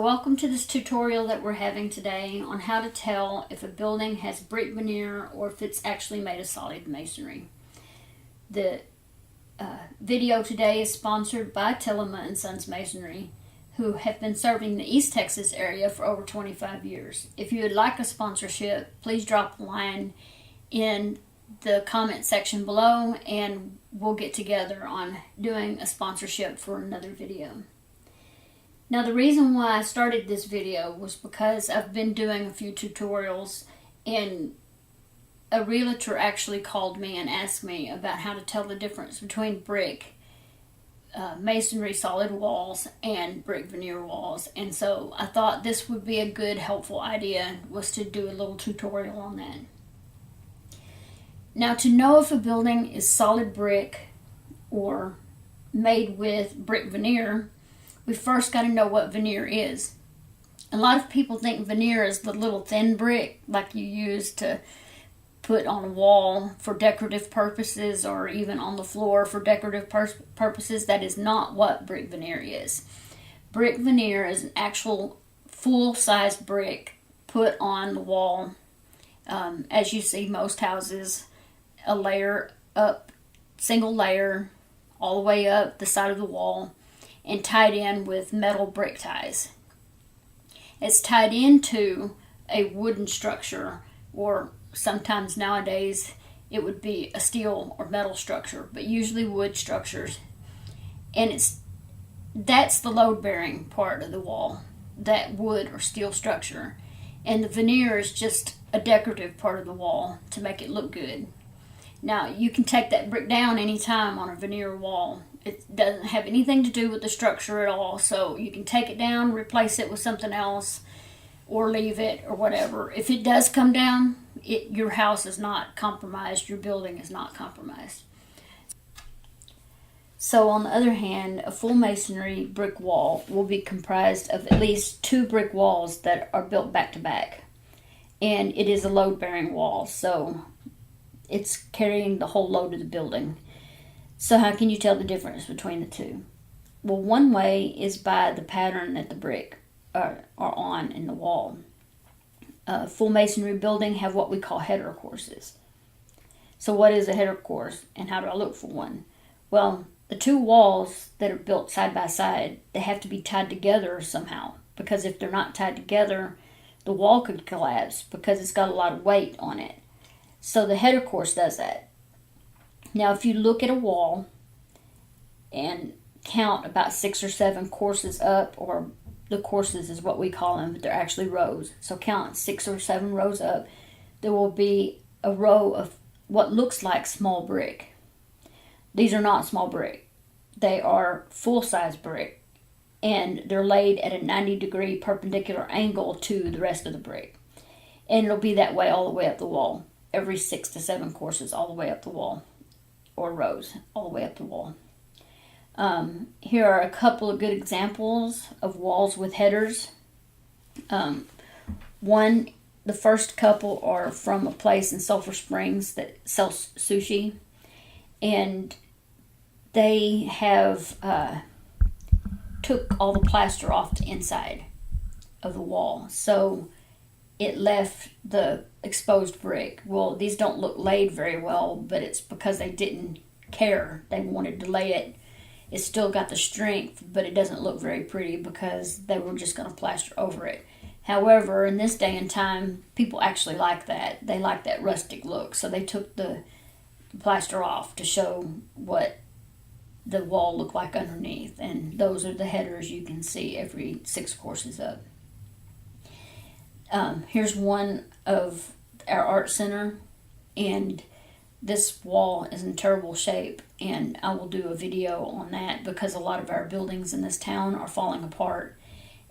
welcome to this tutorial that we're having today on how to tell if a building has brick veneer or if it's actually made of solid masonry. The video today is sponsored by Tillema and Sons Masonry, who have been serving the East Texas area for over 25 years. If you would like a sponsorship, please drop a line in the comment section below and we'll get together on doing a sponsorship for another video. Now, the reason why I started this video was because I've been doing a few tutorials and a realtor actually called me and asked me about how to tell the difference between brick, masonry solid walls, and brick veneer walls. And so I thought this would be a good, helpful idea, was to do a little tutorial on that. Now, to know if a building is solid brick or made with brick veneer, we first got to know what veneer is. A lot of people think veneer is the little thin brick like you use to put on a wall for decorative purposes or even on the floor for decorative purposes. That is not what brick veneer is. Brick veneer is an actual full-size brick put on the wall. As you see most houses, a layer up, single layer, all the way up the side of the wall, and tied in with metal brick ties. It's tied into a wooden structure, or sometimes nowadays it would be a steel or metal structure, but usually wood structures. And that's the load-bearing part of the wall, that wood or steel structure. And the veneer is just a decorative part of the wall to make it look good. Now, you can take that brick down anytime on a veneer wall. It doesn't have anything to do with the structure at all, so you can take it down, replace it with something else, or leave it, or whatever. If it does come down, your house is not compromised, your building is not compromised. So on the other hand, a full masonry brick wall will be comprised of at least 2 brick walls that are built back to back. And it is a load-bearing wall, so it's carrying the whole load of the building. So how can you tell the difference between the two? Well, one way is by the pattern that the brick are on in the wall. Full masonry building have what we call header courses. So what is a header course and how do I look for one? Well, the 2 walls that are built side by side, they have to be tied together somehow, because if they're not tied together, the wall could collapse because it's got a lot of weight on it. So the header course does that. Now, if you look at a wall and count about 6 or 7 courses up, or the courses is what we call them, but they're actually rows. So count 6 or 7 rows up, there will be a row of what looks like small brick. These are not small brick. They are full-size brick, and they're laid at a 90-degree perpendicular angle to the rest of the brick. And it'll be that way all the way up the wall, every 6 to 7 courses all the way up the wall, or rows all the way up the wall. Here are a couple of good examples of walls with headers. The first couple are from a place in Sulphur Springs that sells sushi, and they have took all the plaster off the inside of the wall, so it left the exposed brick. Well, these don't look laid very well, but it's because they didn't care. They wanted to lay it. It's still got the strength, but it doesn't look very pretty because they were just going to plaster over it. However, in this day and time, people actually like that. They like that rustic look, so they took the plaster off to show what the wall looked like underneath, and those are the headers you can see every 6 courses up. Here's one of our art center, and this wall is in terrible shape, and I will do a video on that because a lot of our buildings in this town are falling apart,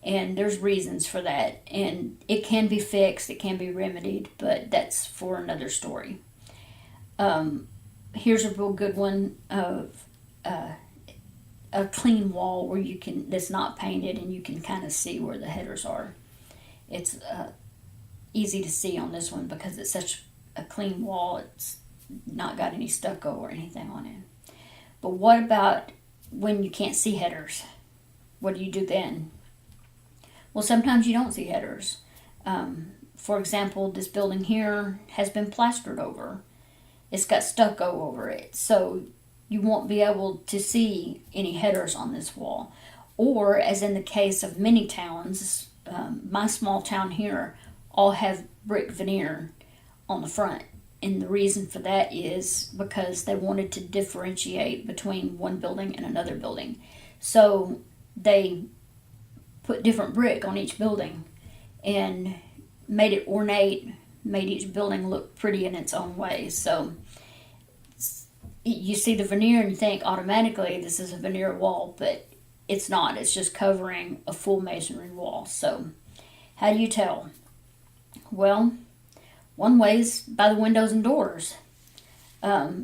and there's reasons for that, and it can be fixed, it can be remedied, but that's for another story. Here's a real good one of a clean wall where that's not painted, and you can kind of see where the headers are. It's easy to see on this one because it's such a clean wall. It's not got any stucco or anything on it. But what about when you can't see headers? What do you do then? Well, sometimes you don't see headers. For example, this building here has been plastered over. It's got stucco over it, so you won't be able to see any headers on this wall. Or, as in the case of many towns, my small town here all have brick veneer on the front. And the reason for that is because they wanted to differentiate between one building and another building. So they put different brick on each building and made it ornate, made each building look pretty in its own way. So you see the veneer and you think automatically this is a veneer wall, but it's not. It's just covering a full masonry wall. So how do you tell? Well, one way is by the windows and doors. The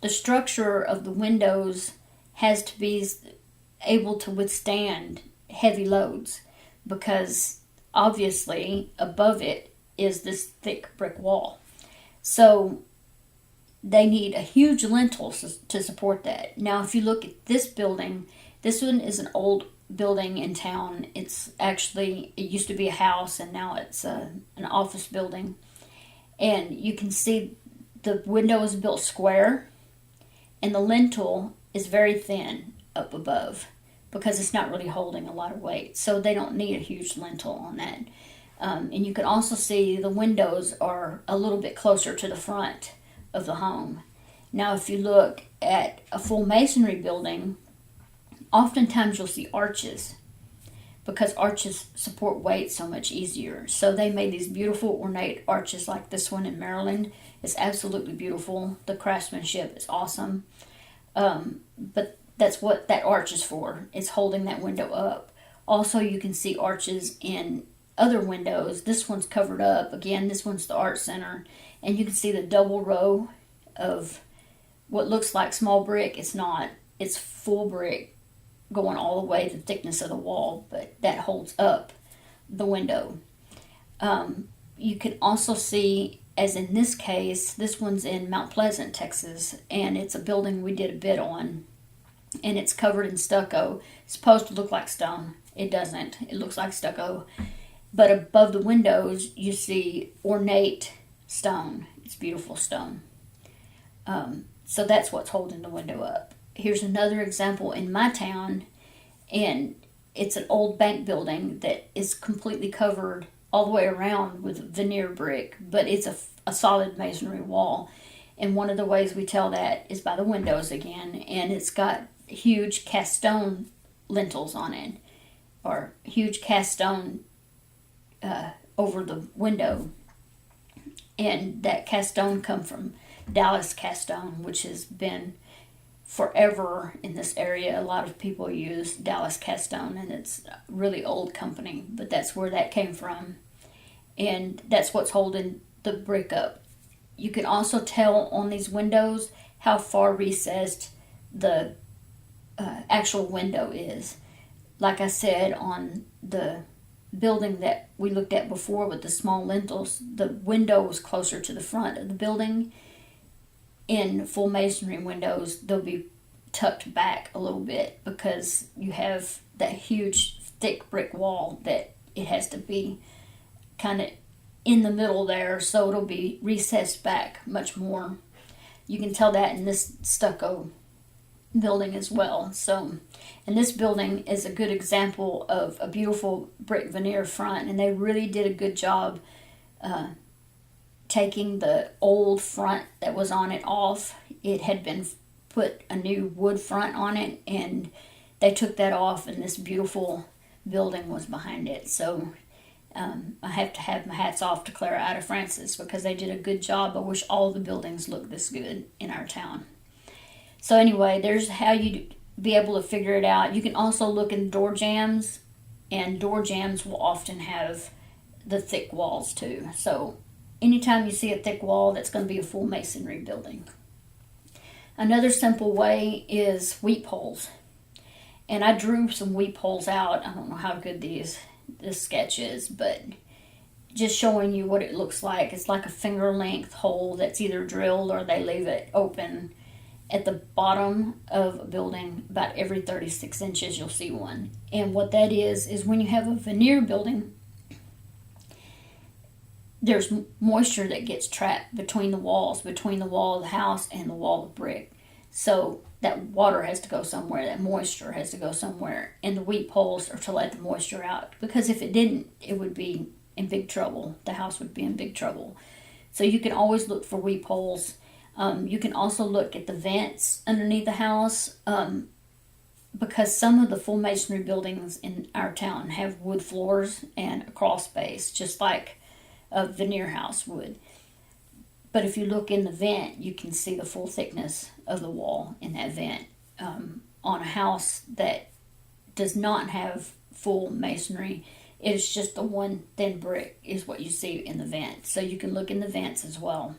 structure of the windows has to be able to withstand heavy loads, because obviously above it is this thick brick wall. So they need a huge lintel to support that. Now, if you look at this building, this one is an old building in town. It used to be a house, and now it's an office building. And you can see the window is built square, and the lintel is very thin up above because it's not really holding a lot of weight. So they don't need a huge lintel on that. And you can also see the windows are a little bit closer to the front of the home. Now, if you look at a full masonry building, oftentimes you'll see arches, because arches support weight so much easier. So they made these beautiful ornate arches like this one in Maryland. It's absolutely beautiful. The craftsmanship is awesome. But that's what that arch is for. It's holding that window up. Also, you can see arches in other windows. This one's covered up. Again, this one's the art center. And you can see the double row of what looks like small brick. It's not. It's full brick going all the way the thickness of the wall, but that holds up the window. You can also see, as in this case, this one's in Mount Pleasant, Texas, and it's a building we did a bid on, and it's covered in stucco. It's supposed to look like stone. It doesn't. It looks like stucco. But above the windows, you see ornate stone. It's beautiful stone. So that's what's holding the window up. Here's another example in my town, and it's an old bank building that is completely covered all the way around with veneer brick, but it's a solid masonry wall. And one of the ways we tell that is by the windows again, and it's got huge cast stone lintels on it, or huge cast stone over the window. And that cast stone come from Dallas cast stone, which has been forever in this area. A lot of people use Dallas cast stone, and it's a really old company, but that's where that came from. And that's what's holding the brick up. You can also tell on these windows how far recessed the actual window is. Like I said, on the building that we looked at before with the small lintels, the window was closer to the front of the building. In full masonry windows, they'll be tucked back a little bit because you have that huge thick brick wall that it has to be kind of in the middle there, so it'll be recessed back much more. You can tell that in this stucco building as well. So, and this building is a good example of a beautiful brick veneer front, and they really did a good job taking the old front that was on it off. It had been put a new wood front on it, and they took that off, and this beautiful building was behind it. So I have to have my hats off to Clara Ida Francis, because they did a good job. I wish all the buildings looked this good in our town. So anyway, there's how you be able to figure it out. You can also look in door jambs, and door jambs will often have the thick walls too. So anytime you see a thick wall, that's going to be a full masonry building. Another simple way is weep holes. And I drew some weep holes out. I don't know how good this sketch is, but just showing you what it looks like. It's like a finger length hole that's either drilled or they leave it open. at the bottom of a building, about every 36 inches, you'll see one. And what that is when you have a veneer building, there's moisture that gets trapped between the walls, between the wall of the house and the wall of brick. So that water has to go somewhere, that moisture has to go somewhere, and the weep holes are to let the moisture out. Because if it didn't, it would be in big trouble. The house would be in big trouble. So you can always look for weep holes. You can also look at the vents underneath the house, because some of the full masonry buildings in our town have wood floors and a crawl space, just like a veneer house would. But if you look in the vent, you can see the full thickness of the wall in that vent. On a house that does not have full masonry, it's just the one thin brick is what you see in the vent. So you can look in the vents as well.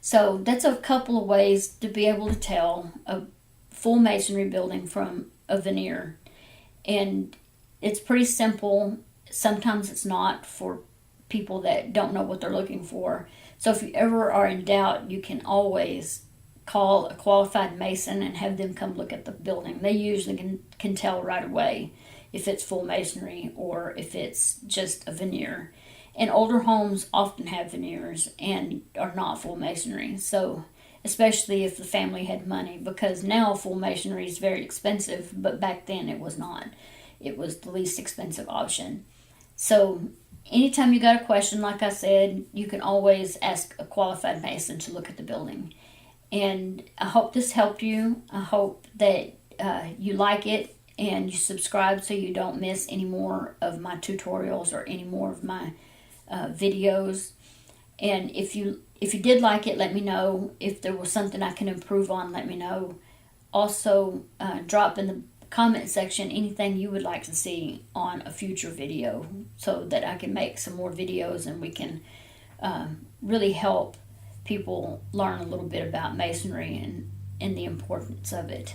So that's a couple of ways to be able to tell a full masonry building from a veneer. And it's pretty simple. Sometimes it's not for people that don't know what they're looking for. So if you ever are in doubt, you can always call a qualified mason and have them come look at the building. They usually can tell right away if it's full masonry or if it's just a veneer. And older homes often have veneers and are not full masonry. So especially if the family had money, because now full masonry is very expensive, but back then it was not. It was the least expensive option. So anytime you got a question, like I said, you can always ask a qualified mason to look at the building. And I hope this helped you. I hope that you like it and you subscribe so you don't miss any more of my tutorials or any more of my videos. And if you did like it, let me know. If there was something I can improve on, let me know. Also, drop in the comment section anything you would like to see on a future video so that I can make some more videos and we can really help people learn a little bit about masonry and the importance of it.